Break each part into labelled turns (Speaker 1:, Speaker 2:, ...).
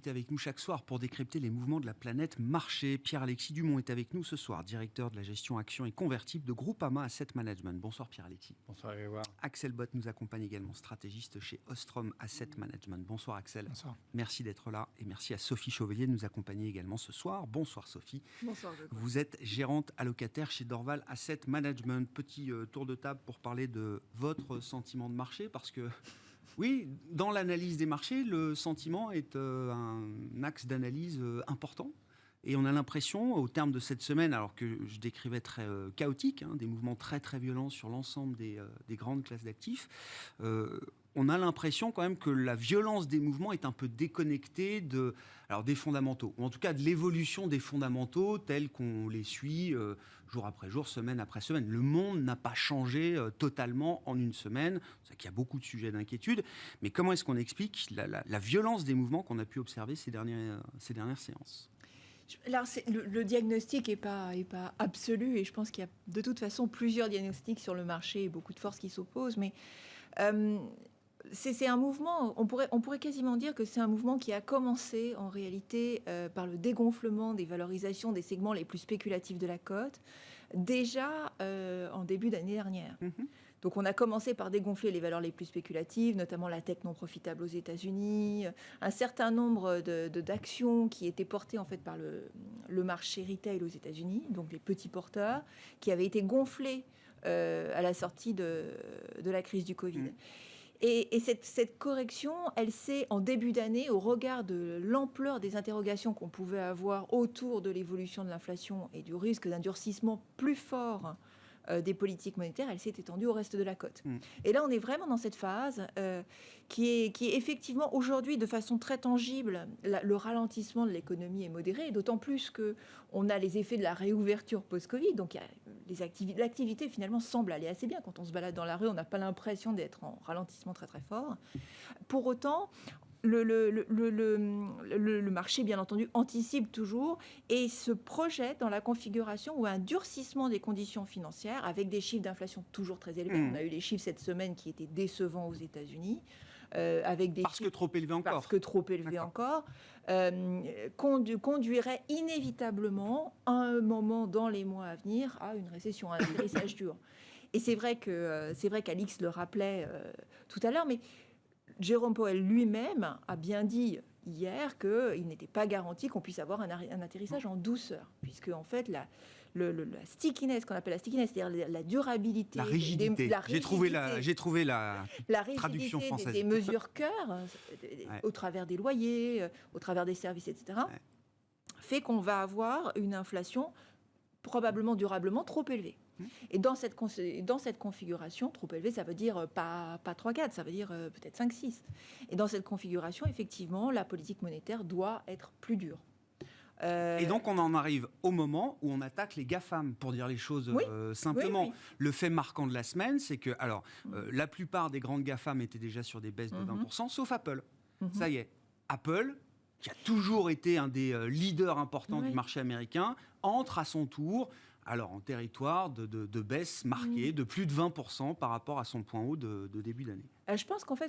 Speaker 1: invité avec nous chaque soir pour décrypter les mouvements de la planète marché. Pierre-Alexis Dumont est avec nous ce soir, directeur de la gestion actions et convertibles de Groupama Asset Management. Bonsoir Pierre-Alexis.
Speaker 2: Bonsoir Grégoire.
Speaker 1: Axel Bott nous accompagne également, stratégiste chez Ostrom Asset Management. Bonsoir Axel.
Speaker 3: Bonsoir.
Speaker 1: Merci d'être là et merci à Sophie Chauvellier de nous accompagner également ce soir. Bonsoir Sophie.
Speaker 4: Bonsoir Grégoire.
Speaker 1: Vous êtes gérante allocataire chez Dorval Asset Management. Petit tour de table pour parler de votre sentiment de marché parce que oui, dans l'analyse des marchés, le sentiment est un axe d'analyse important. Et on a l'impression, au terme de cette semaine, alors que je décrivais très chaotique, des mouvements très très violents sur l'ensemble des grandes classes d'actifs, on a l'impression quand même que la violence des mouvements est un peu déconnectée des fondamentaux, ou en tout cas de l'évolution des fondamentaux tels qu'on les suit jour après jour, semaine après semaine. Le monde n'a pas changé totalement en une semaine, c'est qu'il y a beaucoup de sujets d'inquiétude, mais comment est-ce qu'on explique la violence des mouvements qu'on a pu observer ces dernières séances ?
Speaker 4: Alors, le diagnostic n'est pas absolu et je pense qu'il y a de toute façon plusieurs diagnostics sur le marché et beaucoup de forces qui s'opposent, mais c'est un mouvement, on pourrait quasiment dire que c'est un mouvement qui a commencé en réalité par le dégonflement des valorisations des segments les plus spéculatifs de la cote, déjà en début d'année dernière. Donc on a commencé par dégonfler les valeurs les plus spéculatives, notamment la tech non profitable aux États-Unis, un certain nombre d'actions qui étaient portées en fait par le marché retail aux États-Unis, donc les petits porteurs, qui avaient été gonflés à la sortie de la crise du Covid. Et cette correction, elle s'est, en début d'année, au regard de l'ampleur des interrogations qu'on pouvait avoir autour de l'évolution de l'inflation et du risque d'un durcissement plus fort des politiques monétaires, elle s'est étendue au reste de la cote. Et là, on est vraiment dans cette phase qui est effectivement aujourd'hui, de façon très tangible, le ralentissement de l'économie est modéré, d'autant plus qu'on a les effets de la réouverture post-Covid. Donc, l'activité, finalement, semble aller assez bien. Quand on se balade dans la rue, on n'a pas l'impression d'être en ralentissement très, très fort. Pour autant, le marché, bien entendu, anticipe toujours et se projette dans la configuration où un durcissement des conditions financières avec des chiffres d'inflation toujours très élevés. On a eu les chiffres cette semaine qui étaient décevants aux États-Unis.
Speaker 1: Parce que trop élevé encore.
Speaker 4: Parce que trop élevé encore. Conduirait inévitablement, à un moment dans les mois à venir, à une récession, à un atterrissage dur. Et c'est vrai qu'Alix le rappelait tout à l'heure, mais Jérôme Powell lui-même a bien dit hier qu'il n'était pas garanti qu'on puisse avoir un atterrissage en douceur, puisque en fait la stickiness, qu'on appelle la stickiness, c'est-à-dire la durabilité,
Speaker 1: la rigidité. J'ai trouvé la traduction française.
Speaker 4: Des mesures cœur, au travers des loyers, au travers des services, etc., fait qu'on va avoir une inflation probablement durablement trop élevée. Et dans cette configuration, trop élevée, ça veut dire pas 3-4, ça veut dire peut-être 5-6. Et dans cette configuration, effectivement, la politique monétaire doit être plus dure.
Speaker 1: Et donc, on en arrive au moment où on attaque les GAFAM, pour dire les choses simplement. Oui. Le fait marquant de la semaine, c'est que la plupart des grandes GAFAM étaient déjà sur des baisses de 20%, sauf Apple. Ça y est, Apple, qui a toujours été un des leaders importants du marché américain, entre à son tour en territoire de baisse marquée de plus de 20% par rapport à son point haut de début d'année.
Speaker 4: Je pense qu'en fait,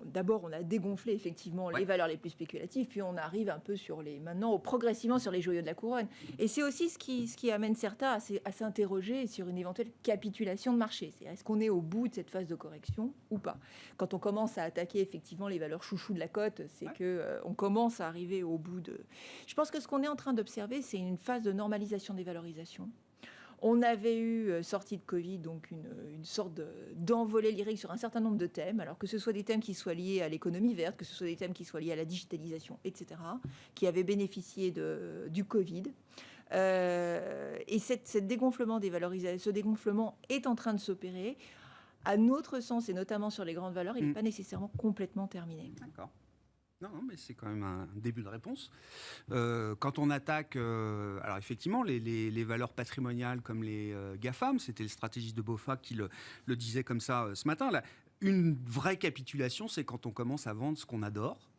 Speaker 4: d'abord, on a dégonflé effectivement les valeurs les plus spéculatives, puis on arrive un peu progressivement sur les joyaux de la couronne. Et c'est aussi ce qui amène certains à s'interroger sur une éventuelle capitulation de marché. C'est est-ce qu'on est au bout de cette phase de correction ou pas ? Quand on commence à attaquer effectivement les valeurs chouchous de la cote, c'est qu'on commence à arriver au bout de... Je pense que ce qu'on est en train d'observer, c'est une phase de normalisation des valorisations. On avait eu, sortie de Covid, donc une sorte d'envolée lyrique sur un certain nombre de thèmes, alors que ce soit des thèmes qui soient liés à l'économie verte, que ce soit des thèmes qui soient liés à la digitalisation, etc., qui avaient bénéficié du Covid. Et ce dégonflement des valorisations, ce dégonflement est en train de s'opérer. À notre sens, et notamment sur les grandes valeurs, il n'est pas nécessairement complètement terminé.
Speaker 1: D'accord. Non, mais c'est quand même un début de réponse. Quand on attaque, alors effectivement, les valeurs patrimoniales comme les GAFAM, c'était le stratégiste de BofA qui le disait comme ça ce matin. Là, une vraie capitulation, c'est quand on commence à vendre ce qu'on adore.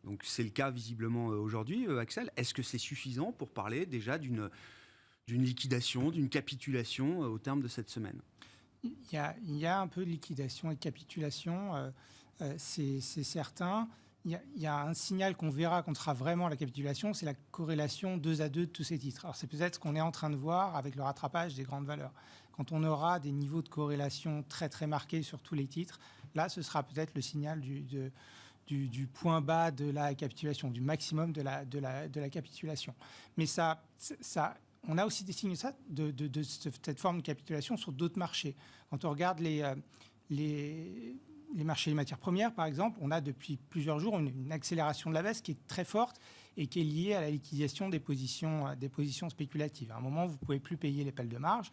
Speaker 1: Donc c'est le cas visiblement aujourd'hui, Axel. Est-ce que c'est suffisant pour parler déjà d'une liquidation, d'une capitulation au terme de cette semaine ?
Speaker 3: Il y a un peu de liquidation et de capitulation, c'est certain.
Speaker 2: il y a un signal qu'on verra quand on sera vraiment à la capitulation, c'est la corrélation 2 à 2 de tous ces titres. Alors c'est peut-être ce qu'on est en train de voir avec le rattrapage des grandes valeurs. Quand on aura des niveaux de corrélation très très marqués sur tous les titres, là ce sera peut-être le signal du point bas de la capitulation, du maximum de la capitulation. Mais on a aussi des signes de cette forme de capitulation sur d'autres marchés. Quand on regarde les marchés des matières premières, par exemple, on a depuis plusieurs jours une accélération de la baisse qui est très forte et qui est liée à la liquidation des positions spéculatives. À un moment, vous ne pouvez plus payer l'appel de marge.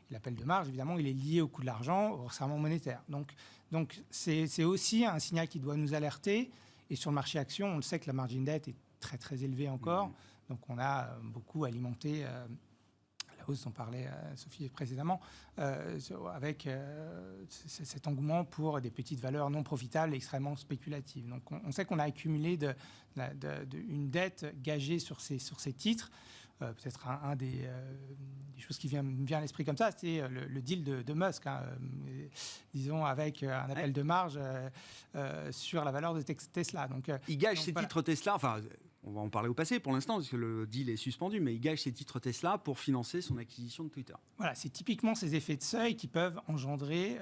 Speaker 2: Et l'appel de marge, évidemment, il est lié au coût de l'argent, au resserrement monétaire. Donc c'est aussi un signal qui doit nous alerter. Et sur le marché action, on le sait que la margin debt est très, très élevée encore. Donc on a beaucoup alimenté la hausse dont parlait Sophie précédemment, avec cet engouement pour des petites valeurs non profitables et extrêmement spéculatives. Donc on sait qu'on a accumulé une dette gagée sur ces titres. Peut-être des choses qui me vient à l'esprit comme ça, c'est le deal de Musk, disons, avec un appel de marge sur la valeur de Tesla. Donc,
Speaker 1: il gage ses titres Tesla, enfin, on va en parler au passé pour l'instant, parce que le deal est suspendu, mais il gage ses titres Tesla pour financer son acquisition de Twitter.
Speaker 2: Voilà, c'est typiquement ces effets de seuil qui peuvent engendrer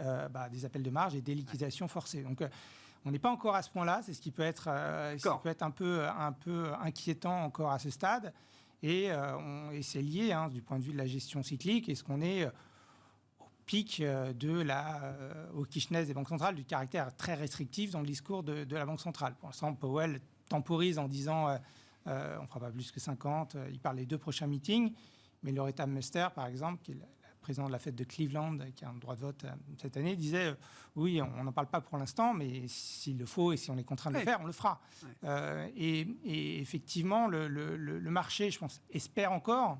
Speaker 2: des appels de marge et des liquidations forcées. Donc, on n'est pas encore à ce point-là, c'est ce qui peut être un peu inquiétant encore à ce stade. Et c'est lié du point de vue de la gestion cyclique. Est-ce qu'on est au pic de la hawkishness des banques centrales, du caractère très restrictif dans le discours de la Banque centrale? Pour l'instant, Powell temporise en disant on ne fera pas plus que 50. Il parle des 2 prochains meetings. Mais Loretta Muster, par exemple, qui est la présidente de la Fed de Cleveland, qui a un droit de vote cette année, disait oui, on n'en parle pas pour l'instant, mais s'il le faut et si on est contraint de le faire, on le fera. Et effectivement, le marché, je pense, espère encore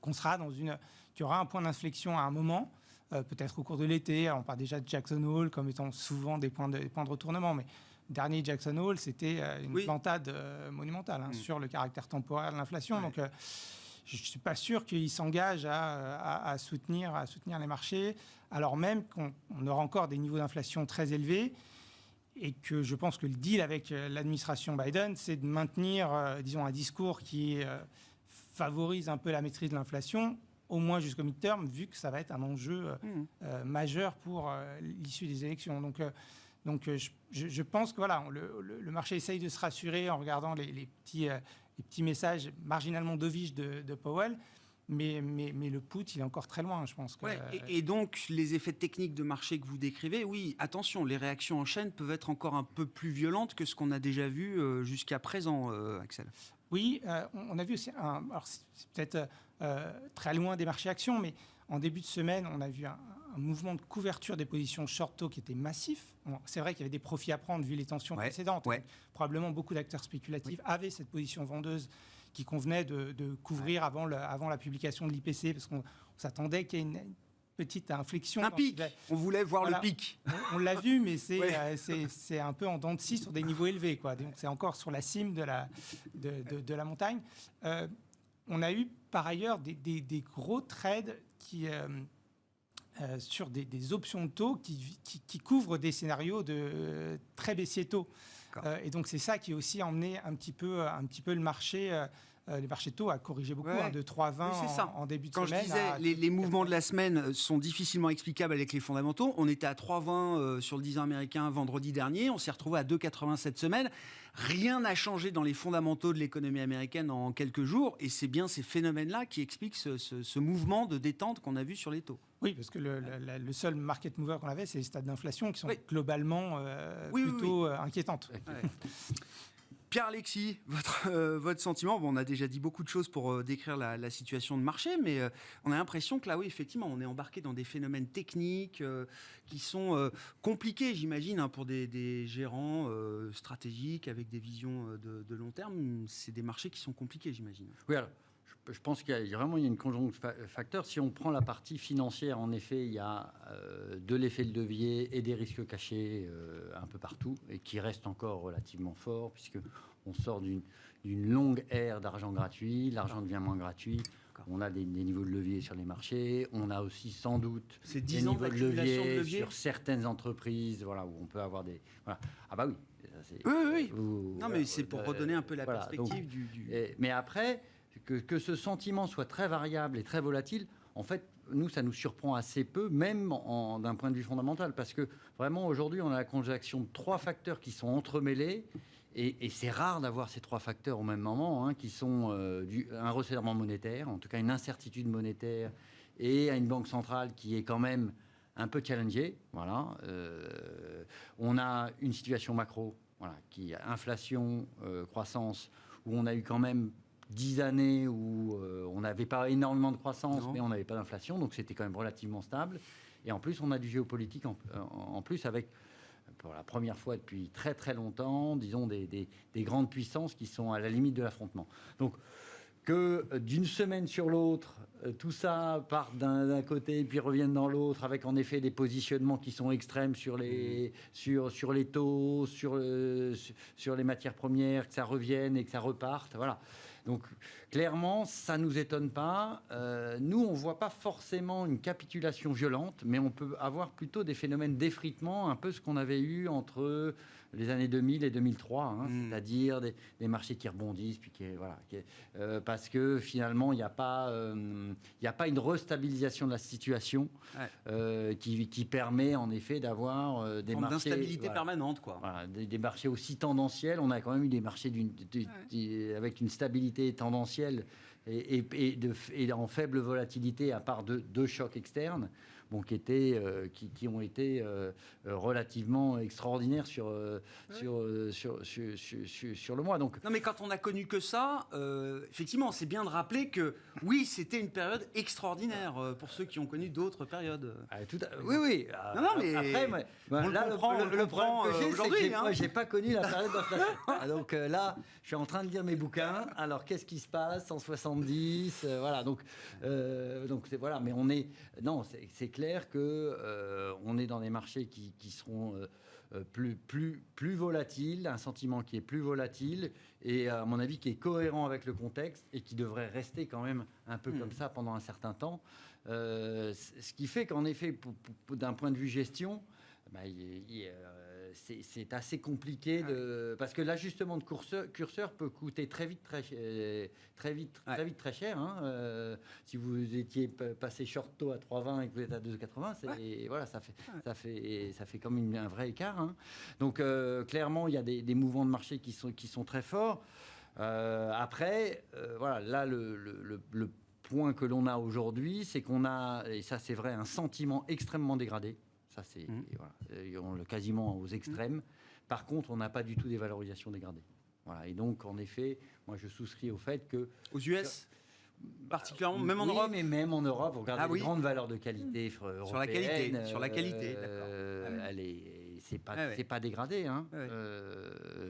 Speaker 2: qu'il y aura un point d'inflexion à un moment, peut-être au cours de l'été. On parle déjà de Jackson Hole comme étant souvent des points de retournement, mais le dernier Jackson Hole, c'était une plantade monumentale sur le caractère temporaire de l'inflation. Donc, je ne suis pas sûr qu'il s'engage à soutenir les marchés, alors même qu'on aura encore des niveaux d'inflation très élevés et que je pense que le deal avec l'administration Biden, c'est de maintenir, disons, un discours qui favorise un peu la maîtrise de l'inflation, au moins jusqu'au midterm, vu que ça va être un enjeu majeur pour l'issue des élections. Donc je pense que voilà, le marché essaye de se rassurer en regardant les petits messages marginalement dovish de Powell, mais le put, il est encore très loin, je pense.
Speaker 1: Et donc, les effets techniques de marché que vous décrivez, oui, attention, les réactions en chaîne peuvent être encore un peu plus violentes que ce qu'on a déjà vu jusqu'à présent, Axel.
Speaker 2: Oui, on a vu aussi, alors c'est peut-être très loin des marchés actions, mais en début de semaine, on a vu un mouvement de couverture des positions short-to qui était massif. Bon, c'est vrai qu'il y avait des profits à prendre vu les tensions précédentes. Probablement beaucoup d'acteurs spéculatifs avaient cette position vendeuse qui convenait de couvrir avant la publication de l'IPC, parce qu'on s'attendait qu'il y ait une petite inflexion.
Speaker 1: Un pic. On voulait voir le pic.
Speaker 2: On l'a vu, mais c'est un peu en dents de scie sur des niveaux élevés, quoi. Donc c'est encore sur la cime de la montagne. On a eu par ailleurs des gros trades sur des options de taux qui couvrent des scénarios de très baissiers taux. Et donc c'est ça qui a aussi emmené un petit peu le marché. Les marchés de taux a corrigé beaucoup, de 3,20 en début de semaine.
Speaker 1: Quand je disais, les mouvements de la semaine sont difficilement explicables avec les fondamentaux. On était à 3,20 sur le 10 ans américain vendredi dernier. On s'est retrouvé à 2,80 cette semaine. Rien n'a changé dans les fondamentaux de l'économie américaine en quelques jours. Et c'est bien ces phénomènes-là qui expliquent ce mouvement de détente qu'on a vu sur les taux.
Speaker 2: Oui, parce que le seul market mover qu'on avait, c'est les stades d'inflation qui sont globalement plutôt inquiétantes.
Speaker 1: Pierre-Alexis, votre sentiment, on a déjà dit beaucoup de choses pour décrire la situation de marché, mais on a l'impression que là, oui, effectivement, on est embarqué dans des phénomènes techniques qui sont compliqués, j'imagine, pour des gérants stratégiques avec des visions de long terme. C'est des marchés qui sont compliqués, j'imagine.
Speaker 3: Oui, alors, je pense qu'il y a une conjonction de facteurs. Si on prend la partie financière, en effet, il y a de l'effet de levier et des risques cachés un peu partout et qui restent encore relativement forts puisqu'on sort d'une longue ère d'argent gratuit. L'argent devient moins gratuit. On a des niveaux de levier sur les marchés. On a aussi sans doute des niveaux de levier sur certaines entreprises, où on peut avoir des... Voilà. Ah bah oui,
Speaker 1: Oui. Non, mais c'est pour redonner un peu la perspective
Speaker 3: donc, mais après, que ce sentiment soit très variable et très volatile, en fait, nous, ça nous surprend assez peu, même d'un point de vue fondamental, parce que vraiment, aujourd'hui, on a la conjonction de 3 facteurs qui sont entremêlés, et c'est rare d'avoir ces 3 facteurs au même moment, qui sont un resserrement monétaire, en tout cas une incertitude monétaire, et une banque centrale qui est quand même un peu challengée. Voilà. On a une situation macro, qui a inflation, croissance, où on a eu quand même 10 années où on n'avait pas énormément de croissance, mais on n'avait pas d'inflation, donc c'était quand même relativement stable. Et en plus, on a du géopolitique en plus avec, pour la première fois depuis très très longtemps, disons, des grandes puissances qui sont à la limite de l'affrontement. Donc, que d'une semaine sur l'autre, tout ça part d'un côté puis revienne dans l'autre, avec en effet des positionnements qui sont extrêmes sur les taux, sur les matières premières, que ça revienne et que ça reparte. Voilà. Donc, clairement, ça ne nous étonne pas. Nous, on ne voit pas forcément une capitulation violente, mais on peut avoir plutôt des phénomènes d'effritement, un peu ce qu'on avait eu entre les années 2000 et 2003, c'est-à-dire des marchés qui rebondissent, puis parce que finalement, il n'y a pas une restabilisation de la situation qui permet en effet d'avoir des marchés
Speaker 1: d'instabilité permanente, quoi.
Speaker 3: Voilà, des marchés aussi tendanciels. On a quand même eu des marchés avec une stabilité tendancielle et en faible volatilité, à part deux chocs externes. Qui ont été relativement extraordinaires sur le mois. Donc,
Speaker 1: non, mais quand on n'a connu que ça, effectivement, c'est bien de rappeler que oui, c'était une période extraordinaire pour ceux qui ont connu d'autres périodes.
Speaker 3: Oui.
Speaker 1: Non, mais
Speaker 3: après,
Speaker 1: on le prend aujourd'hui.
Speaker 3: Moi, j'ai pas connu la période d'inflation. Donc là, je suis en train de lire mes bouquins. Alors, qu'est-ce qui se passe en 70 voilà. Donc voilà. Mais c'est clair que on est dans des marchés qui seront plus volatiles, un sentiment qui est plus volatile et à mon avis qui est cohérent avec le contexte et qui devrait rester quand même un peu comme ça pendant un certain temps. Ce qui fait qu'en effet, d'un point de vue gestion, c'est assez compliqué parce que l'ajustement de curseur peut coûter très vite très cher. Si vous étiez passé short taux à 3,20 et que vous êtes à 2,80, voilà, ça fait comme un vrai écart. Donc clairement, il y a des mouvements de marché qui sont très forts. Après, voilà, là le point que l'on a aujourd'hui, c'est qu'on a, et ça c'est vrai, un sentiment extrêmement dégradé. Ça, c'est on le quasiment aux extrêmes. Par contre, on n'a pas du tout des valorisations dégradées. Voilà. Et donc, en effet, moi, je souscris au fait que...
Speaker 1: Aux US particulièrement, même en Europe.
Speaker 3: Mais même en Europe, vous regardez les grandes valeurs de qualité européennes.
Speaker 1: Sur la qualité, d'accord.
Speaker 3: C'est pas dégradé.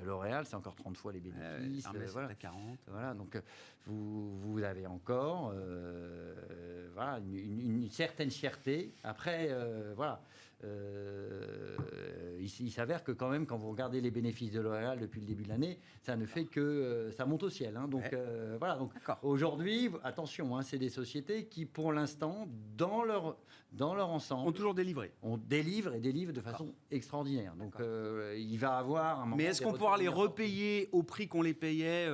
Speaker 3: L'Oréal, c'est encore 30 fois les bénéfices.
Speaker 1: Voilà. À 40.
Speaker 3: Voilà, donc vous avez encore une certaine cherté. Après, voilà. Il s'avère que quand même, quand vous regardez les bénéfices de L'Oréal depuis le début de l'année, ça ne fait que ça monte au ciel. Donc voilà. Donc aujourd'hui, attention, c'est des sociétés qui, pour l'instant, dans leur ensemble,
Speaker 1: ont toujours délivré.
Speaker 3: On délivre de façon extraordinaire. Donc il va avoir un moment.
Speaker 1: Mais est-ce qu'on pourra les repayer au prix qu'on les payait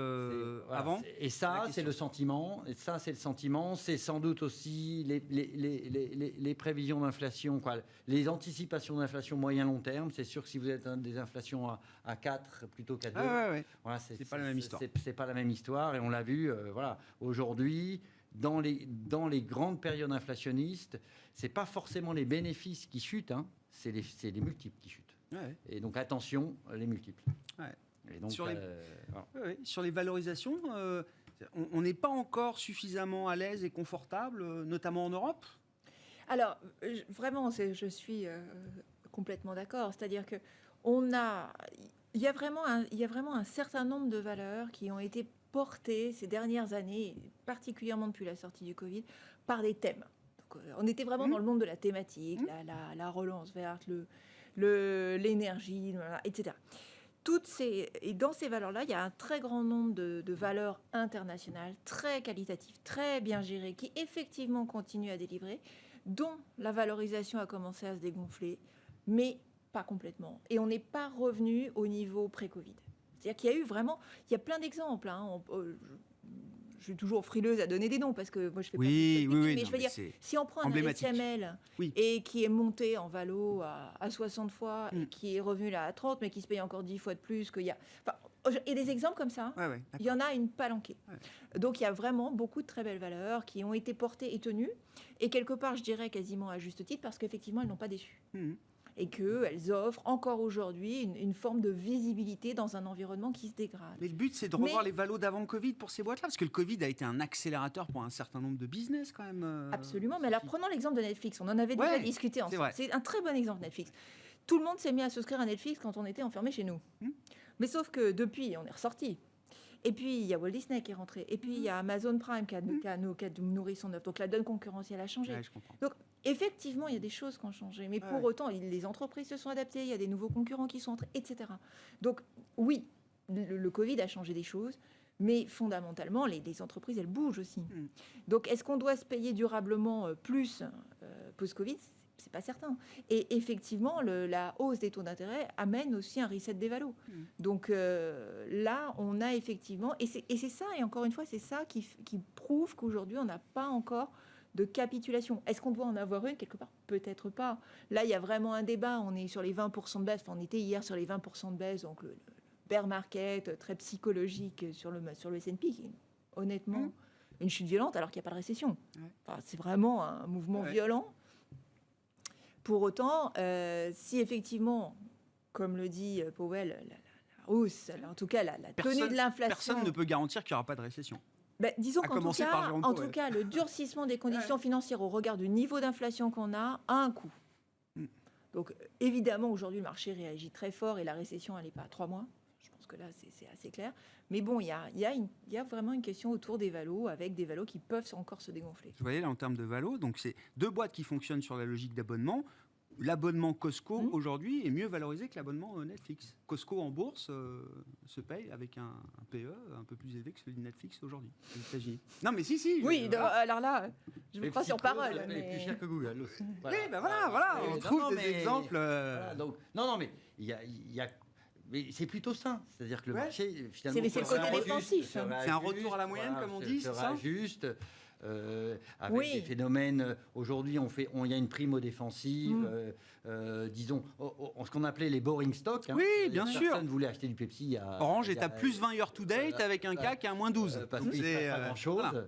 Speaker 1: avant ?
Speaker 3: Et ça, c'est le sentiment. Et ça, c'est le sentiment. C'est sans doute aussi les prévisions d'inflation, les anticipations d'inflation moyen-long terme. C'est sûr que si vous êtes des inflations à 4 plutôt qu'à 2, voilà, c'est pas la même histoire. C'est pas la même histoire. Et on l'a vu, aujourd'hui, dans les grandes périodes inflationnistes, c'est pas forcément les bénéfices qui chutent, c'est les multiples qui chutent. Et donc attention, les multiples. Et donc,
Speaker 1: sur les valorisations, on n'est pas encore suffisamment à l'aise et confortable, notamment en Europe.
Speaker 4: Alors, vraiment, je suis complètement d'accord. C'est-à-dire que il y a vraiment un certain nombre de valeurs qui ont été portées ces dernières années, particulièrement depuis la sortie du Covid, par des thèmes. Donc, on était vraiment dans le monde de la thématique, la relance verte, l'énergie, etc. Et dans ces valeurs-là, il y a un très grand nombre de valeurs internationales, très qualitatives, très bien gérées, qui effectivement continuent à délivrer, dont la valorisation a commencé à se dégonfler, mais pas complètement. Et on n'est pas revenu au niveau pré-Covid. C'est-à-dire qu'il y a eu vraiment... Il y a plein d'exemples. Je suis toujours frileuse à donner des noms parce que moi, je fais pas de politique, mais je veux dire, si on prend un SML et qui est monté en valo à 60 fois et qui est revenu là à 30, mais qui se paye encore 10 fois de plus qu'il y a... et des exemples comme ça, il y en a une palanquée. Donc, il y a vraiment beaucoup de très belles valeurs qui ont été portées et tenues. Et quelque part, je dirais quasiment à juste titre, parce qu'effectivement, elles n'ont pas déçu. Et qu'elles offrent encore aujourd'hui une forme de visibilité dans un environnement qui se dégrade.
Speaker 1: Mais le but, c'est de revoir les valos d'avant le Covid pour ces boîtes-là, parce que le Covid a été un accélérateur pour un certain nombre de business quand même.
Speaker 4: Absolument, mais alors prenons l'exemple de Netflix. On en avait déjà discuté ensemble. C'est un très bon exemple, Netflix. Tout le monde s'est mis à souscrire à Netflix quand on était enfermés chez nous. Mais sauf que depuis, on est ressorti. Et puis, il y a Walt Disney qui est rentré. Et puis, il y a Amazon Prime qui a nourri son œuvre. Donc, la donne concurrentielle a changé.
Speaker 1: Ouais, je comprends.
Speaker 4: Donc, effectivement, il y a des choses qui ont changé. Mais pour autant, les entreprises se sont adaptées. Il y a des nouveaux concurrents qui sont entrés, etc. Donc, oui, le Covid a changé des choses. Mais fondamentalement, les entreprises, elles bougent aussi. Donc, est-ce qu'on doit se payer durablement plus post-Covid ? C'est pas certain. Et effectivement, la hausse des taux d'intérêt amène aussi un reset des valos. Donc là, on a effectivement... Et c'est ça, et encore une fois, c'est ça qui prouve qu'aujourd'hui, on n'a pas encore de capitulation. Est-ce qu'on doit en avoir une quelque part ? Peut-être pas. Là, il y a vraiment un débat. On est sur les 20% de baisse. Enfin, on était hier sur les 20% de baisse. Donc le bear market, très psychologique sur le S&P, qui est honnêtement une chute violente alors qu'il n'y a pas de récession. Enfin, c'est vraiment un mouvement violent. Pour autant, si effectivement, comme le dit Powell, la hausse, en tout cas la tenue de l'inflation...
Speaker 1: Personne ne peut garantir qu'il n'y aura pas de récession.
Speaker 4: Disons qu'en tout cas, le durcissement des conditions financières au regard du niveau d'inflation qu'on a un coût. Donc évidemment, aujourd'hui, le marché réagit très fort et la récession, elle n'est pas à 3 mois. Je pense que là, c'est assez clair. Mais bon, il y a vraiment une question autour des valos, avec des valos qui peuvent encore se dégonfler.
Speaker 1: Vous voyez, là, en termes de valos, donc c'est 2 boîtes qui fonctionnent sur la logique d'abonnement. L'abonnement Costco, aujourd'hui, est mieux valorisé que l'abonnement Netflix. Costco en bourse se paye avec un PE un peu plus élevé que celui de Netflix aujourd'hui, aux États-Unis. Non, mais si.
Speaker 4: Oui, alors là, je me crois sur parole.
Speaker 3: Mais plus cher que Google aussi.
Speaker 1: Voilà. Oui, ben voilà, on trouve des exemples.
Speaker 3: Voilà, donc, non, mais il y a mais c'est plutôt ça. C'est-à-dire que le marché, finalement...
Speaker 4: C'est le côté défensif.
Speaker 1: C'est un retour à la moyenne, comme on dit, c'est ça ?
Speaker 3: Juste, avec des phénomènes... Aujourd'hui, il y a une primo défensive, disons, ce qu'on appelait les boring stocks.
Speaker 1: Oui, bien sûr.
Speaker 3: Personne ne voulait acheter du Pepsi.
Speaker 1: Orange est à plus 20 year to date avec un CAC à moins 12.
Speaker 3: Parce qu'il ne se passe pas grand-chose. Voilà.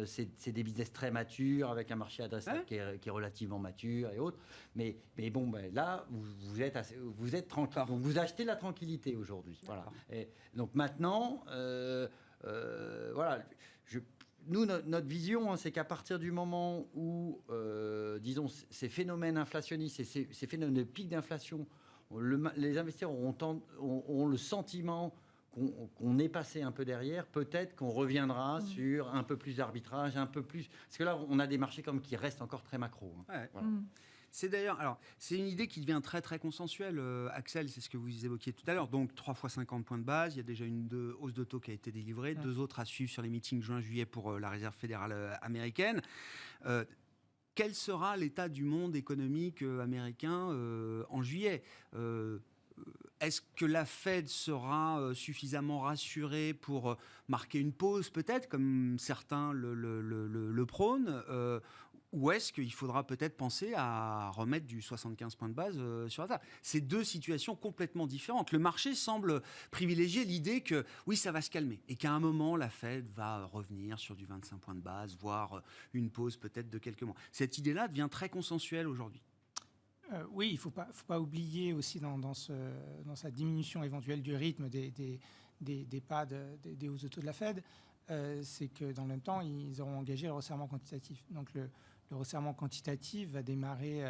Speaker 3: C'est des business très matures, avec un marché adressable qui est relativement mature et autres. Mais bon, là, vous êtes tranquille. Donc, vous achetez la tranquillité aujourd'hui. Voilà. Et donc maintenant, voilà, nous, notre vision, c'est qu'à partir du moment où, disons, ces phénomènes inflationnistes et ces phénomènes de pic d'inflation, les investisseurs ont le sentiment qu'on est passé un peu derrière, peut-être qu'on reviendra sur un peu plus d'arbitrage, un peu plus... Parce que là, on a des marchés comme qui restent encore très macro. Voilà.
Speaker 1: C'est d'ailleurs, alors, c'est une idée qui devient très très consensuelle, Axel, c'est ce que vous évoquiez tout à l'heure. Donc 3 fois 50 points de base, il y a déjà une hausse de taux qui a été délivrée, 2 autres à suivre sur les meetings juin-juillet pour la Réserve fédérale américaine. Quel sera l'état du monde économique américain en juillet ? Est-ce que la Fed sera suffisamment rassurée pour marquer une pause, peut-être, comme certains le prônent, ou est-ce qu'il faudra peut-être penser à remettre du 75 points de base sur la table ? C'est 2 situations complètement différentes. Le marché semble privilégier l'idée que, oui, ça va se calmer, et qu'à un moment, la Fed va revenir sur du 25 points de base, voire une pause peut-être de quelques mois. Cette idée-là devient très consensuelle aujourd'hui.
Speaker 2: Oui, il ne faut pas oublier aussi dans sa diminution éventuelle du rythme des pas des hausses de taux de la Fed, c'est que dans le même temps, ils auront engagé le resserrement quantitatif. Donc le resserrement quantitatif va démarrer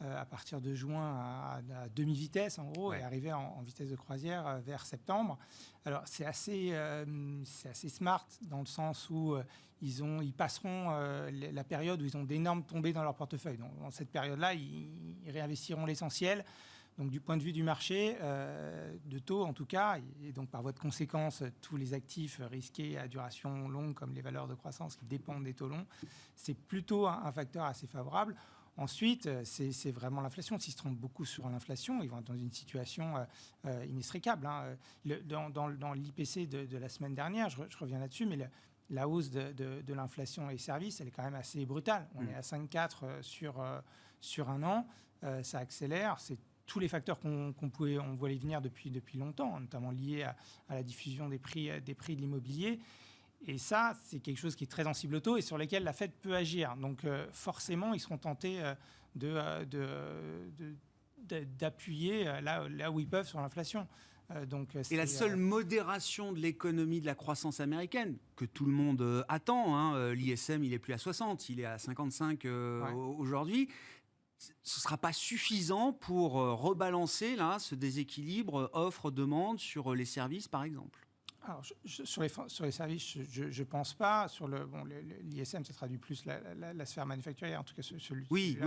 Speaker 2: à partir de juin à demi-vitesse, en gros, et arriver en vitesse de croisière vers septembre. Alors c'est assez smart dans le sens où ils passeront la période où ils ont d'énormes tombées dans leur portefeuille. Donc, dans cette période-là, ils réinvestiront l'essentiel. Donc, du point de vue du marché, de taux en tout cas, et donc par voie de conséquence, tous les actifs risqués à duration longue, comme les valeurs de croissance qui dépendent des taux longs, c'est plutôt un facteur assez favorable. Ensuite, c'est vraiment l'inflation. S'ils se trompent beaucoup sur l'inflation, ils vont être dans une situation inextricable. Dans l'IPC de la semaine dernière, je reviens là-dessus, mais la hausse de l'inflation et services, elle est quand même assez brutale. On est à 5,4 sur un an. Ça accélère. C'est tous les facteurs qu'on voyait venir depuis longtemps, notamment liés à la diffusion des prix de l'immobilier. Et ça, c'est quelque chose qui est très sensible au taux et sur lequel la Fed peut agir. Donc, forcément, ils seront tentés d'appuyer là où ils peuvent sur l'inflation.
Speaker 1: Et la seule modération de l'économie de la croissance américaine, que tout le monde attend, l'ISM, il n'est plus à 60, il est à 55 aujourd'hui, ce ne sera pas suffisant pour rebalancer ce déséquilibre offre-demande sur les services, par exemple.
Speaker 2: Alors, sur les services, je ne pense pas. L'ISM, ça traduit plus la sphère manufacturière, en tout cas
Speaker 1: oui.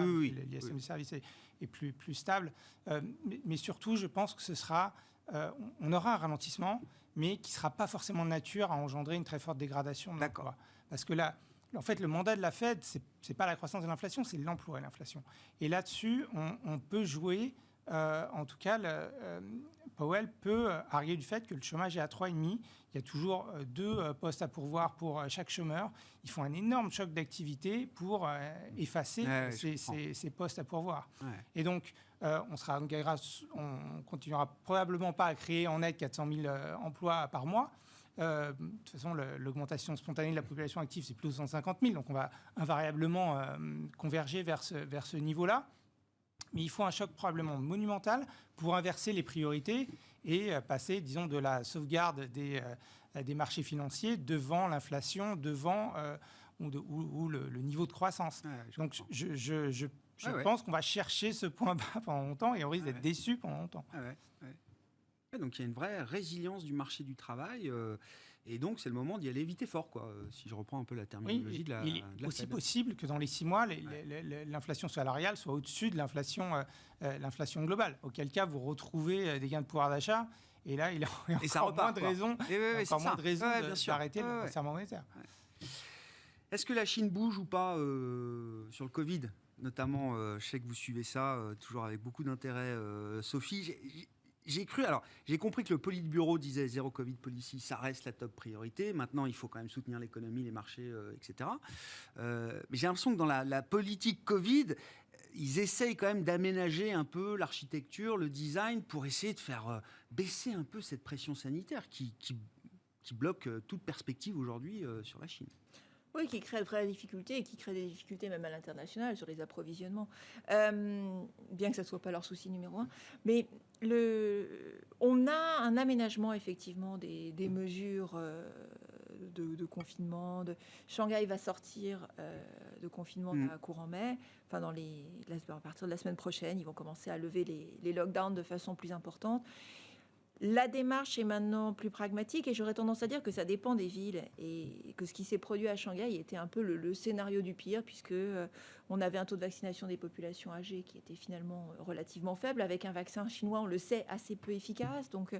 Speaker 2: L'ISM des services est plus stable. Mais surtout, je pense que on aura un ralentissement, mais qui ne sera pas forcément de nature à engendrer une très forte dégradation de l'emploi. Parce que là, en fait, le mandat de la Fed, ce n'est pas la croissance de l'inflation, c'est l'emploi et l'inflation. Et là-dessus, on peut jouer, en tout cas, Powell peut arguer du fait que le chômage est à 3,5. Il y a toujours 2 postes à pourvoir pour chaque chômeur. Ils font un énorme choc d'activité pour effacer ces postes à pourvoir. Ouais. Et donc, on continuera probablement pas à créer en net 400 000 emplois par mois. De toute façon, l'augmentation spontanée de la population active, c'est plus de 150 000. Donc, on va invariablement converger vers ce niveau-là. Mais il faut un choc probablement monumental pour inverser les priorités et passer, disons, de la sauvegarde des marchés financiers devant l'inflation, devant ou le niveau de croissance. Donc, je pense qu'on va chercher ce point bas pendant longtemps et on risque d'être déçu pendant longtemps.
Speaker 1: Donc, il y a une vraie résilience du marché du travail. Et donc, c'est le moment d'y aller vite et fort, si je reprends un peu la terminologie de la
Speaker 2: Il est aussi possible que dans les 6 mois, l'inflation salariale soit au-dessus de l'inflation globale. Auquel cas, vous retrouvez des gains de pouvoir d'achat. Et là, il y a encore moins de raisons d'arrêter le resserrement monétaire.
Speaker 1: Est-ce que la Chine bouge ou pas sur le Covid ? Notamment, je sais que vous suivez ça toujours avec beaucoup d'intérêt, Sophie. J'ai compris que le Politburo disait zéro Covid policy, ça reste la top priorité. Maintenant, il faut quand même soutenir l'économie, les marchés, etc. Mais j'ai l'impression que dans la politique Covid, ils essayent quand même d'aménager un peu l'architecture, le design, pour essayer de faire baisser un peu cette pression sanitaire qui bloque toute perspective aujourd'hui sur la Chine.
Speaker 4: Oui, qui crée de vraies difficultés et qui crée des difficultés même à l'international sur les approvisionnements, bien que ça ne soit pas leur souci numéro 1. Mais on a un aménagement effectivement des mesures de confinement. Shanghai va sortir de confinement à courant mai. Enfin, à partir de la semaine prochaine, ils vont commencer à lever les lockdowns de façon plus importante. La démarche est maintenant plus pragmatique et j'aurais tendance à dire que ça dépend des villes et que ce qui s'est produit à Shanghai était un peu le scénario du pire puisque on avait un taux de vaccination des populations âgées qui était finalement relativement faible avec un vaccin chinois, on le sait, assez peu efficace. Donc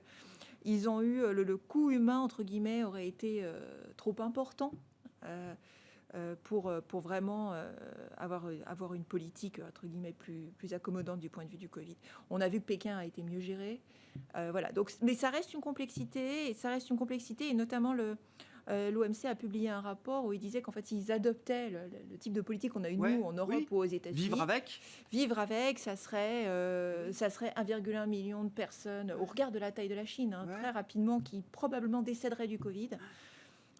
Speaker 4: ils ont eu le coût humain, entre guillemets, aurait été trop important pour vraiment avoir une politique, entre guillemets, plus accommodante du point de vue du Covid. On a vu que Pékin a été mieux géré. Voilà. Donc, mais ça reste une complexité, et notamment l'OMC a publié un rapport où il disait qu'en fait, ils adoptaient le type de politique qu'on a eu nous en Europe ou aux États-Unis. Vivre avec, ça serait 1,1 million de personnes, au regard de la taille de la Chine, très rapidement, qui probablement décéderaient du Covid.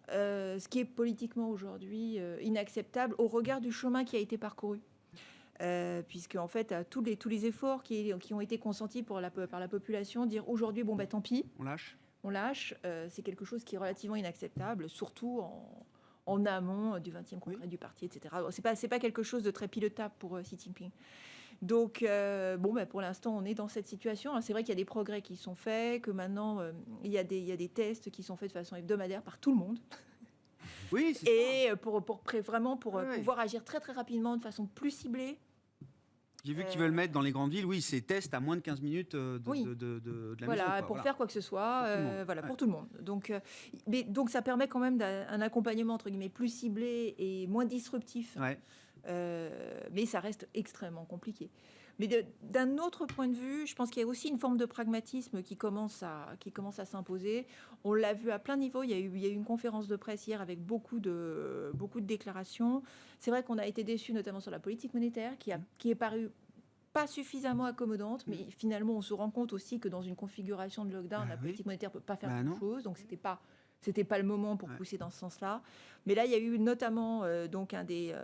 Speaker 4: Ce qui est politiquement aujourd'hui inacceptable au regard du chemin qui a été parcouru. Puisque en fait, tous les efforts qui ont été consentis par la population, dire aujourd'hui, tant pis, on lâche, c'est quelque chose qui est relativement inacceptable, surtout en amont du 20e congrès du parti, etc. C'est pas quelque chose de très pilotable pour Xi Jinping. Donc, pour l'instant, on est dans cette situation. Alors, c'est vrai qu'il y a des progrès qui sont faits, que maintenant, il y a des tests qui sont faits de façon hebdomadaire par tout le monde.
Speaker 1: Oui, c'est
Speaker 4: et ça. pour pouvoir agir très, très rapidement, de façon plus ciblée.
Speaker 1: J'ai vu qu'ils veulent mettre dans les grandes villes, ces tests à moins de 15 minutes de la maison.
Speaker 4: Pour faire quoi que ce soit, pour tout le monde. Donc ça permet quand même un accompagnement, entre guillemets, plus ciblé et moins disruptif Mais ça reste extrêmement compliqué. Mais d'un autre point de vue, je pense qu'il y a aussi une forme de pragmatisme qui commence à s'imposer. On l'a vu à plein niveau. Il y a eu une conférence de presse hier avec beaucoup de déclarations. C'est vrai qu'on a été déçus, notamment sur la politique monétaire, qui est parue pas suffisamment accommodante, mais finalement, on se rend compte aussi que dans une configuration de lockdown, la politique monétaire ne peut pas faire grand-chose. Donc, c'était pas le moment pour pousser dans ce sens-là. Mais là, il y a eu notamment donc un des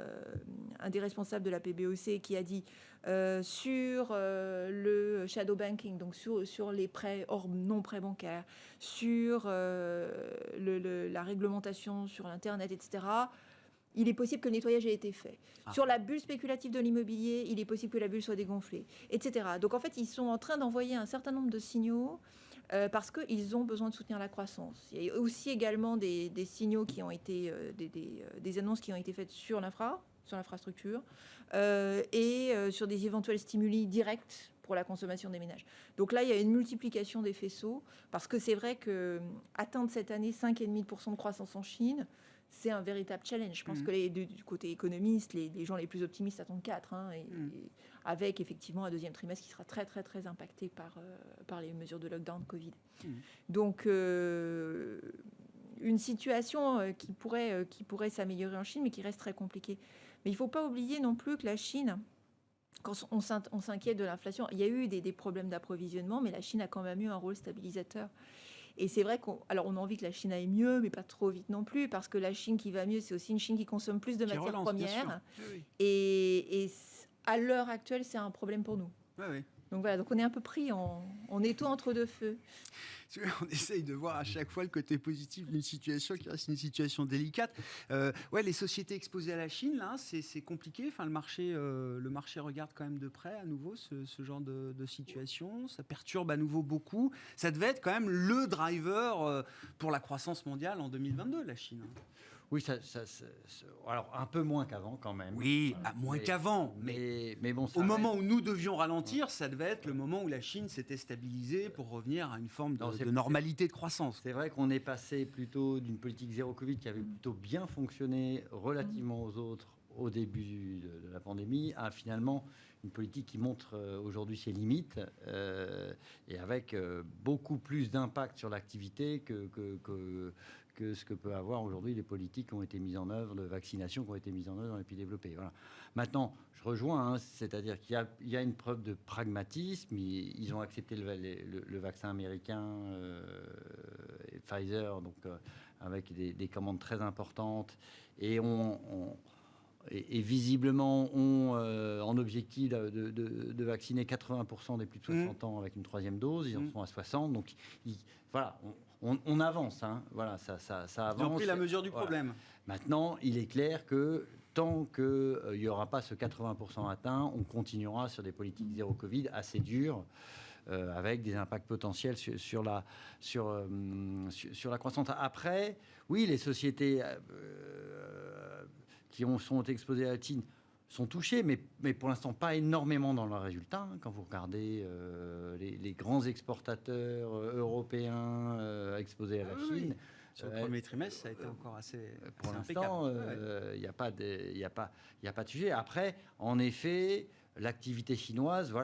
Speaker 4: responsables de la PBOC qui a dit sur le shadow banking, donc sur les prêts hors non prêts bancaires, sur la réglementation sur l'Internet, etc., il est possible que le nettoyage ait été fait. Sur la bulle spéculative de l'immobilier, il est possible que la bulle soit dégonflée, etc. Donc en fait, ils sont en train d'envoyer un certain nombre de signaux parce qu'ils ont besoin de soutenir la croissance. Il y a aussi également des signaux qui ont été, des annonces qui ont été faites sur l'infrastructure et sur des éventuels stimuli directs pour la consommation des ménages. Donc là, il y a une multiplication des faisceaux parce que c'est vrai qu'atteindre cette année 5,5% de croissance en Chine, c'est un véritable challenge. Je pense que du côté économiste, les gens les plus optimistes attendent 4, avec effectivement un deuxième trimestre qui sera très, très, très impacté par les mesures de lockdown Covid. Donc, une situation qui pourrait s'améliorer en Chine, mais qui reste très compliquée. Mais il ne faut pas oublier non plus que la Chine, quand on s'inquiète de l'inflation, il y a eu des problèmes d'approvisionnement, mais la Chine a quand même eu un rôle stabilisateur. Et c'est vrai qu'on a envie que la Chine aille mieux, mais pas trop vite non plus, parce que la Chine qui va mieux, c'est aussi une Chine qui consomme plus de matières premières. Oui. Et à l'heure actuelle, c'est un problème pour nous.
Speaker 1: Oui.
Speaker 4: Donc voilà, donc on est un peu pris en étau entre deux feux.
Speaker 1: On essaye de voir à chaque fois le côté positif d'une situation qui reste une situation délicate. Les sociétés exposées à la Chine, là, c'est compliqué. Enfin, le marché regarde quand même de près à nouveau ce genre de situation. Ça perturbe à nouveau beaucoup. Ça devait être quand même le driver pour la croissance mondiale en 2022, la Chine.
Speaker 3: Oui, alors un peu moins qu'avant quand même.
Speaker 1: Oui, moins qu'avant. Mais bon, au moment où nous devions ralentir, ça devait être le moment où la Chine s'était stabilisée pour revenir à une forme de normalité de croissance.
Speaker 3: C'est vrai qu'on est passé plutôt d'une politique zéro Covid qui avait plutôt bien fonctionné relativement aux autres au début de la pandémie à finalement une politique qui montre aujourd'hui ses limites et avec beaucoup plus d'impact sur l'activité que ce que peut avoir aujourd'hui les politiques qui ont été mises en œuvre, de vaccination qui ont été mises en œuvre dans les pays développés. Voilà. Maintenant, je rejoins, c'est-à-dire qu'il y a une preuve de pragmatisme. Ils ont accepté le vaccin américain, et Pfizer, donc avec des commandes très importantes, et et visiblement ont en objectif de vacciner 80% des plus de 60 ans avec une troisième dose. Ils en sont à 60. Donc, voilà, on avance. Voilà, ça avance.
Speaker 1: Ils ont pris la mesure du problème.
Speaker 3: Maintenant, il est clair que tant qu'il n'y aura pas ce 80% atteint, on continuera sur des politiques zéro Covid assez dures. Avec des impacts potentiels sur la croissance. Après, oui, les sociétés qui sont exposées à la Chine sont touchées, mais pour l'instant pas énormément dans leurs résultats. Quand vous regardez les grands exportateurs européens exposés à la Chine,
Speaker 1: sur le premier trimestre, ça a été encore assez.
Speaker 3: Pour l'instant, il n'y a pas de sujet. Après, en effet, l'activité chinoise,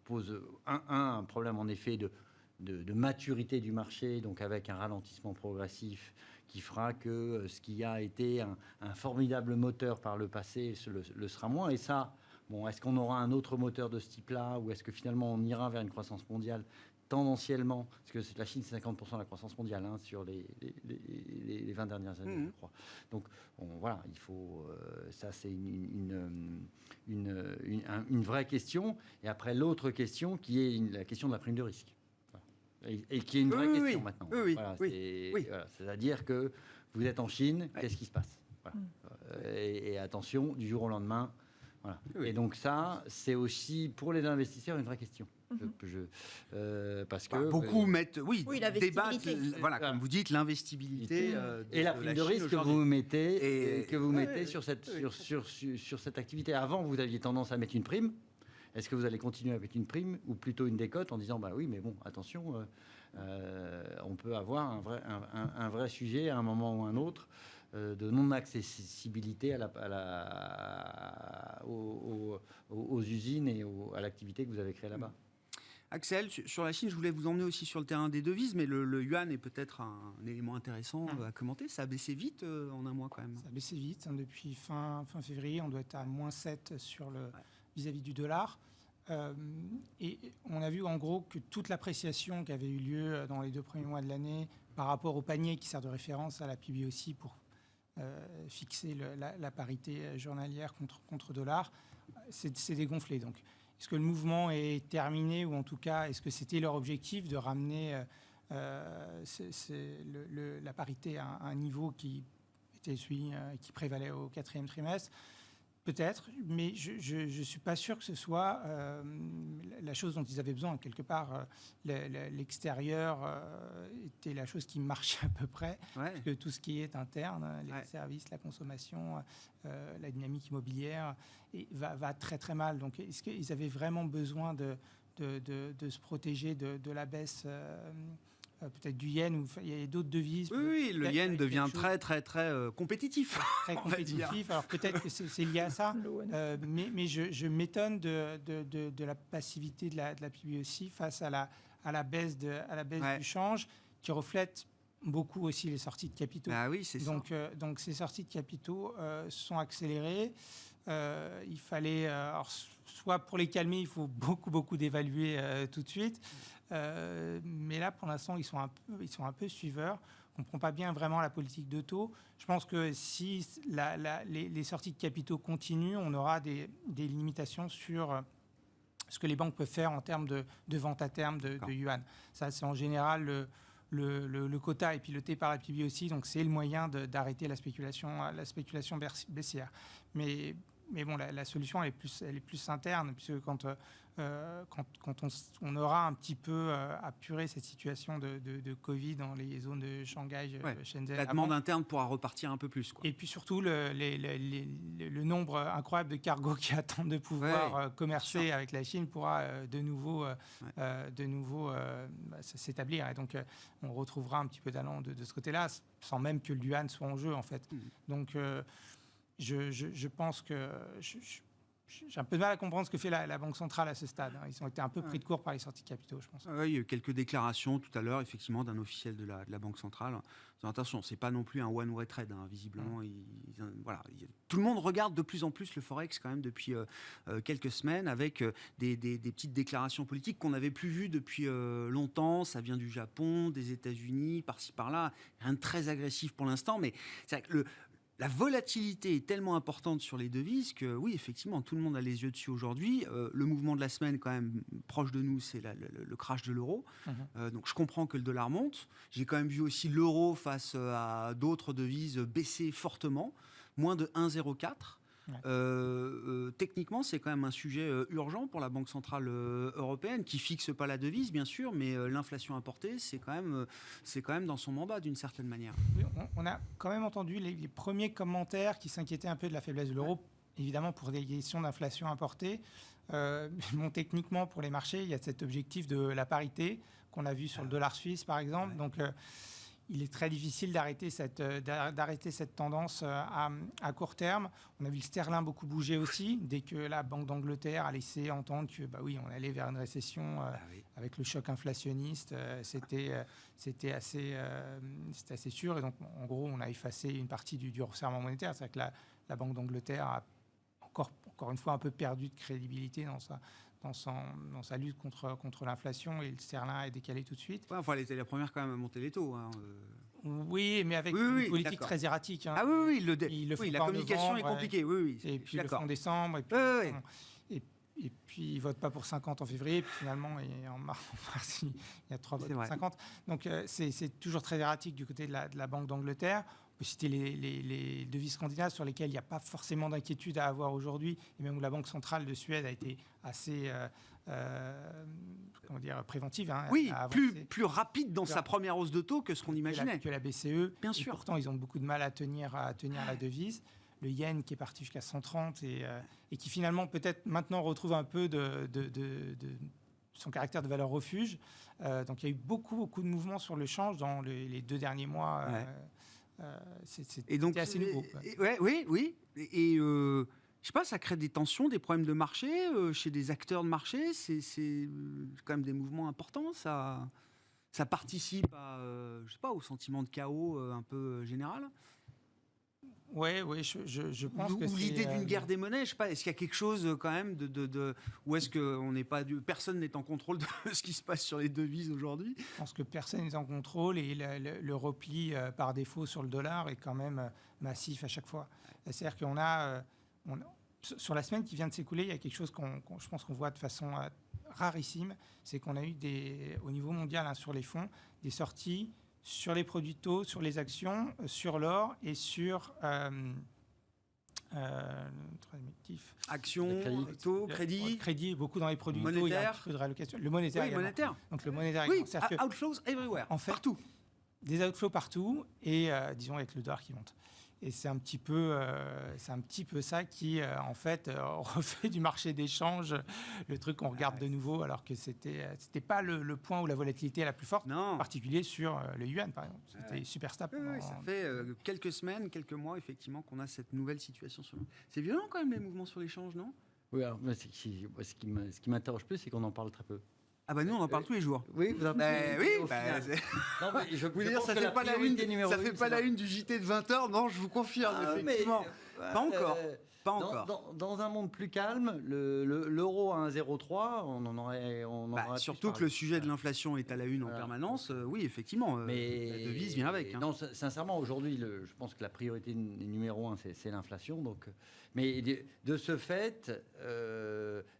Speaker 3: pose un problème en effet de maturité du marché, donc avec un ralentissement progressif qui fera que ce qui a été un formidable moteur par le passé le sera moins. Et ça, est-ce qu'on aura un autre moteur de ce type-là, ou est-ce que finalement on ira vers une croissance mondiale tendanciellement, parce que la Chine c'est 50% de la croissance mondiale sur les 20 dernières années, je crois. Donc voilà, il faut ça c'est une vraie question. Et après l'autre question qui est la question de la prime de risque. Et qui est une vraie question maintenant. C'est-à-dire que vous êtes en Chine, qu'est-ce qui se passe, et attention, du jour au lendemain. Voilà. Et donc ça, c'est aussi pour les investisseurs une vraie question. Parce que
Speaker 1: beaucoup mettent, débattent, comme vous dites, l'investibilité
Speaker 3: et la prime de risque que vous mettez sur cette activité. Avant, vous aviez tendance à mettre une prime. Est-ce que vous allez continuer à mettre une prime ou plutôt une décote en disant oui, mais bon, attention, on peut avoir un vrai sujet à un moment ou un autre. de non-accessibilité aux usines et à l'activité que vous avez créée là-bas.
Speaker 1: Axel, sur la Chine, je voulais vous emmener aussi sur le terrain des devises, mais le yuan est peut-être un élément intéressant à commenter. Ça a baissé vite en un mois quand même.
Speaker 2: Ça a baissé vite. Depuis fin février, on doit être à -7 sur vis-à-vis du dollar. Et on a vu en gros que toute l'appréciation qui avait eu lieu dans les 2 premiers mois de l'année par rapport au panier qui sert de référence à la PBOC pour fixer la parité journalière contre dollar, c'est dégonflé. Donc, est-ce que le mouvement est terminé, ou en tout cas, est-ce que c'était leur objectif de ramener la parité à un niveau qui était celui qui prévalait au 4e trimestre? Peut-être, mais je ne suis pas sûr que ce soit la chose dont ils avaient besoin. Quelque part, l'extérieur était la chose qui marchait à peu près, parce que tout ce qui est interne, les services, la consommation, la dynamique immobilière, va très très mal. Donc, est-ce qu'ils avaient vraiment besoin de se protéger de la baisse peut-être du yen, ou il y a d'autres devises.
Speaker 1: Oui, le yen devient très compétitif.
Speaker 2: Très compétitif. Alors peut-être que c'est lié à ça, mais je m'étonne de la passivité de la PBOC face à la baisse du change, qui reflète beaucoup aussi les sorties de capitaux.
Speaker 1: Ah oui, c'est
Speaker 2: ça. Donc ces sorties de capitaux sont accélérées. Il fallait, soit pour les calmer, il faut beaucoup dévaluer tout de suite. Mais là, pour l'instant, ils sont un peu suiveurs. On ne comprend pas bien vraiment la politique de taux. Je pense que si les sorties de capitaux continuent, on aura des limitations sur ce que les banques peuvent faire en termes de vente à terme de yuan. Ça, c'est en général le quota est piloté par la PBOC, donc c'est le moyen d'arrêter la spéculation baissière. Mais bon, la solution elle est plus interne, puisque quand on aura un petit peu apuré cette situation de Covid dans les zones de Shanghai, Shenzhen,
Speaker 1: la demande interne pourra repartir un peu plus, quoi.
Speaker 2: Et puis surtout le nombre incroyable de cargos qui attendent de pouvoir commercer avec la Chine pourra de nouveau s'établir. Et donc on retrouvera un petit peu d'allant de ce côté-là, sans même que le yuan soit en jeu, en fait. Donc je pense que j'ai un peu de mal à comprendre ce que fait la Banque centrale à ce stade. Ils ont été un peu pris de court par les sorties de capitaux, je pense.
Speaker 1: Il y a eu quelques déclarations tout à l'heure, effectivement, d'un officiel de la Banque centrale. Attention, ce n'est pas non plus un one-way trade, visiblement. Tout le monde regarde de plus en plus le Forex quand même depuis quelques semaines, avec des petites déclarations politiques qu'on n'avait plus vues depuis longtemps. Ça vient du Japon, des États-Unis, par-ci, par-là. Rien de très agressif pour l'instant, mais c'est vrai que la volatilité est tellement importante sur les devises que, oui, effectivement, tout le monde a les yeux dessus aujourd'hui. Le mouvement de la semaine, quand même, proche de nous, c'est le crash de l'euro. Donc, je comprends que le dollar monte. J'ai quand même vu aussi l'euro face à d'autres devises baisser fortement, moins de 1,04. Techniquement, c'est quand même un sujet urgent pour la Banque centrale européenne, qui fixe pas la devise, bien sûr, mais l'inflation importée, c'est quand même dans son mandat, d'une certaine manière.
Speaker 2: Oui, on a quand même entendu les premiers commentaires qui s'inquiétaient un peu de la faiblesse de l'euro, évidemment pour des questions d'inflation importée. Bon, techniquement, pour les marchés, il y a cet objectif de la parité qu'on a vu sur le dollar suisse, par exemple. Donc, il est très difficile d'arrêter cette tendance à court terme. On a vu le sterling beaucoup bouger aussi, dès que la Banque d'Angleterre a laissé entendre que, on allait vers une récession avec le choc inflationniste. C'était assez sûr. Et donc, en gros, on a effacé une partie du resserrement monétaire. C'est-à-dire que la Banque d'Angleterre a encore une fois un peu perdu de crédibilité dans sa lutte contre l'inflation, et le sterling est décalé tout de suite.
Speaker 1: Elle était la première quand même à monter les taux.
Speaker 2: Oui, mais avec une politique très erratique.
Speaker 1: Ah oui, la communication est compliquée.
Speaker 2: Et puis le font en décembre. Et puis ils ne votent pas pour 50 en février. Et puis finalement, en mars, il y a 3 votes pour 50. Donc c'est toujours très erratique du côté de la Banque d'Angleterre. On peut citer les devises scandinaves sur lesquelles il n'y a pas forcément d'inquiétude à avoir aujourd'hui, et même où la Banque centrale de Suède a été assez préventive.
Speaker 1: Plus rapide dans sa première hausse de taux que ce qu'on imaginait.
Speaker 2: Que la BCE.
Speaker 1: Bien sûr.
Speaker 2: Pourtant, ils ont beaucoup de mal à tenir la devise. Le yen qui est parti jusqu'à 130 et qui finalement peut-être maintenant retrouve un peu de son caractère de valeur refuge. Donc il y a eu beaucoup de mouvements sur le change dans les 2 derniers mois. C'était assez nouveau.
Speaker 1: Oui. Et je sais pas, ça crée des tensions, des problèmes de marché chez des acteurs de marché. C'est quand même des mouvements importants. Ça participe à, je sais pas, au sentiment de chaos un peu général.
Speaker 2: Oui, je pense que
Speaker 1: ou l'idée d'une guerre des monnaies, je sais pas, est-ce qu'il y a quelque chose quand même ou est-ce que personne n'est en contrôle de ce qui se passe sur les devises aujourd'hui?
Speaker 2: Je pense que personne n'est en contrôle et le repli par défaut sur le dollar est quand même massif à chaque fois. C'est-à-dire qu'on a, sur la semaine qui vient de s'écouler, il y a quelque chose je pense qu'on voit de façon rarissime, c'est qu'on a eu au niveau mondial sur les fonds, des sorties sur les produits taux, sur les actions, sur l'or et sur
Speaker 1: actions, taux, crédit.
Speaker 2: Crédit, beaucoup dans les produits taux, il y a un petit peu de réallocation. Le monétaire.
Speaker 1: Oui, monétaire.
Speaker 2: Donc le monétaire.
Speaker 1: Oui, outflows everywhere.
Speaker 2: En fait,
Speaker 1: partout.
Speaker 2: Des outflows partout et disons avec le dollar qui monte. Et c'est un petit peu ça qui, en fait, refait du marché d'échange le truc qu'on regarde de nouveau, alors que c'était pas le point où la volatilité est la plus forte, en particulier sur le yuan, par exemple. C'était super stable.
Speaker 1: Oui, ça fait quelques semaines, quelques mois, effectivement, qu'on a cette nouvelle situation. C'est violent quand même, les mouvements sur l'échange, non?
Speaker 3: Oui, alors, ce qui m'interroge plus, c'est qu'on en parle très peu.
Speaker 1: Ah bah nous on en parle tous les jours.
Speaker 3: Oui, vous en parlez.
Speaker 1: Je veux dire, ça fait pas la une du JT de 20h. Non, je vous confirme effectivement. Pas encore.
Speaker 3: Dans un monde plus calme, l'euro à 1,03, on en aurait
Speaker 1: surtout que le sujet de l'inflation est à la une en permanence. Oui, effectivement, mais la devise vient avec.
Speaker 3: Non, sincèrement, aujourd'hui, je pense que la priorité numéro 1, c'est l'inflation. Donc, mais de ce fait,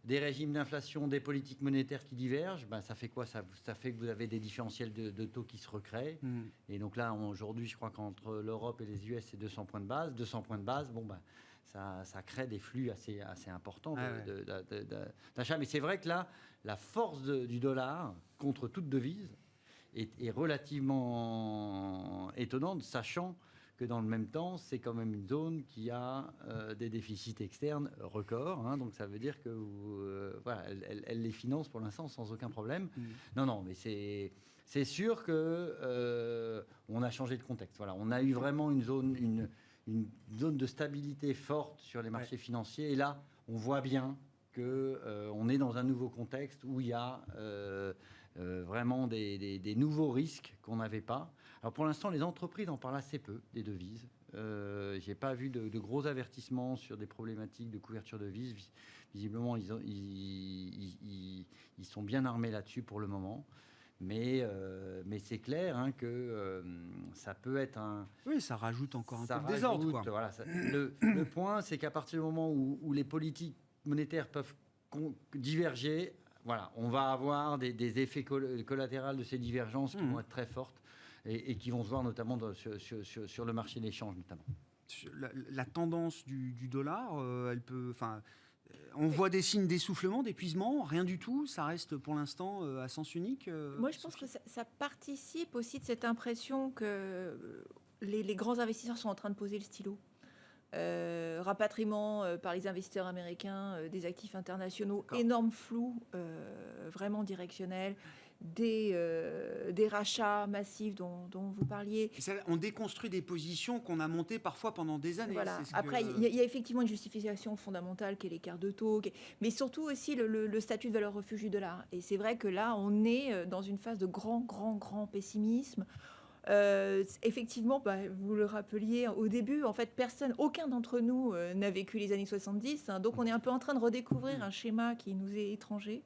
Speaker 3: des régimes d'inflation, des politiques monétaires qui divergent, ça fait quoi? Ça fait que vous avez des différentiels de taux qui se recréent. Et donc là, aujourd'hui, je crois qu'entre l'Europe et les US, c'est 200 points de base. 200 points de base, ça crée des flux assez importants d'achat. Mais c'est vrai que là, la force du dollar contre toute devise est relativement étonnante, sachant que dans le même temps, c'est quand même une zone qui a des déficits externes records. Donc ça veut dire que elle les finance pour l'instant sans aucun problème. Non, mais c'est sûr que on a changé de contexte. Voilà, on a eu vraiment une zone de stabilité forte sur les marchés financiers. Et là, on voit bien qu'on est dans un nouveau contexte où il y a vraiment des nouveaux risques qu'on n'avait pas. Alors pour l'instant, les entreprises en parlent assez peu, des devises. Je n'ai pas vu de gros avertissements sur des problématiques de couverture de devises. Visiblement, ils sont bien armés là-dessus pour le moment. Mais c'est clair que ça peut être un...
Speaker 1: Oui, ça rajoute encore un peu de désordre.
Speaker 3: Voilà, le point, c'est qu'à partir du moment où les politiques monétaires peuvent diverger, voilà, on va avoir des effets collatéraux de ces divergences qui vont être très fortes et qui vont se voir notamment sur le marché de l'échange notamment.
Speaker 1: La tendance du dollar, elle peut... On voit des signes d'essoufflement, d'épuisement, rien du tout. Ça reste pour l'instant à sens unique.
Speaker 4: Moi, je pense que ça participe aussi de cette impression que les grands investisseurs sont en train de poser le stylo. Rapatriement par les investisseurs américains des actifs internationaux, énorme flou, vraiment directionnel. Des rachats massifs dont vous parliez.
Speaker 1: On déconstruit des positions qu'on a montées parfois pendant des années.
Speaker 4: Voilà. Après, il y a effectivement une justification fondamentale qui est l'écart de taux, mais surtout aussi le statut de valeur refuge du dollar. Et c'est vrai que là, on est dans une phase de grand pessimisme. Effectivement, vous le rappeliez au début, en fait, aucun d'entre nous n'a vécu les années 70. Donc, on est un peu en train de redécouvrir un schéma qui nous est étranger.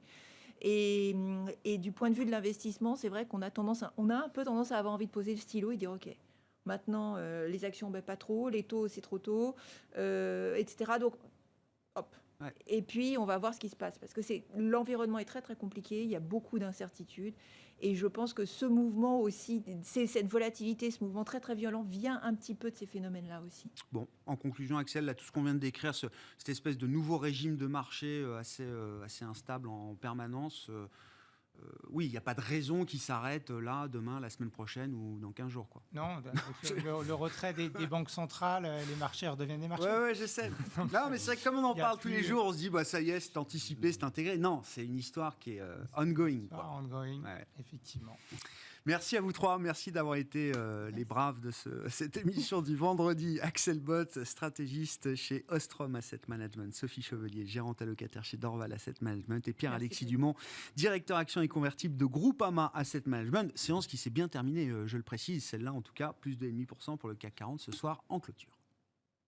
Speaker 4: Et du point de vue de l'investissement, c'est vrai qu'on a un peu tendance à avoir envie de poser le stylo et dire OK, maintenant les actions pas trop, les taux c'est trop tôt, etc. Donc hop. Ouais. Et puis on va voir ce qui se passe parce que l'environnement est très très compliqué, il y a beaucoup d'incertitudes et je pense que ce mouvement aussi, cette volatilité, ce mouvement très très violent vient un petit peu de ces phénomènes-là aussi.
Speaker 1: Bon, en conclusion, Axel, là, tout ce qu'on vient de décrire, cette espèce de nouveau régime de marché assez instable en permanence, oui, il n'y a pas de raison qu'il s'arrête là, demain, la semaine prochaine ou dans 15 jours. Quoi.
Speaker 2: Non, le retrait des banques centrales, les marchés redeviennent des marchés.
Speaker 1: Oui, je sais. Non, mais c'est vrai que comme on en parle tous les jours, on se dit, ça y est, c'est anticipé, c'est intégré. Non, c'est une histoire qui est ongoing.
Speaker 2: Ongoing, effectivement.
Speaker 1: Merci à vous trois, merci d'avoir été les braves de cette émission du vendredi. Axel Bott, stratégiste chez Ostrom Asset Management, Sophie Chevelier, gérante allocataire chez Dorval Asset Management et Pierre-Alexis Dumont, directeur actions et convertibles de Groupama Asset Management. Séance qui s'est bien terminée, je le précise, celle-là en tout cas, plus de 0,5% pour le CAC 40 ce soir en clôture.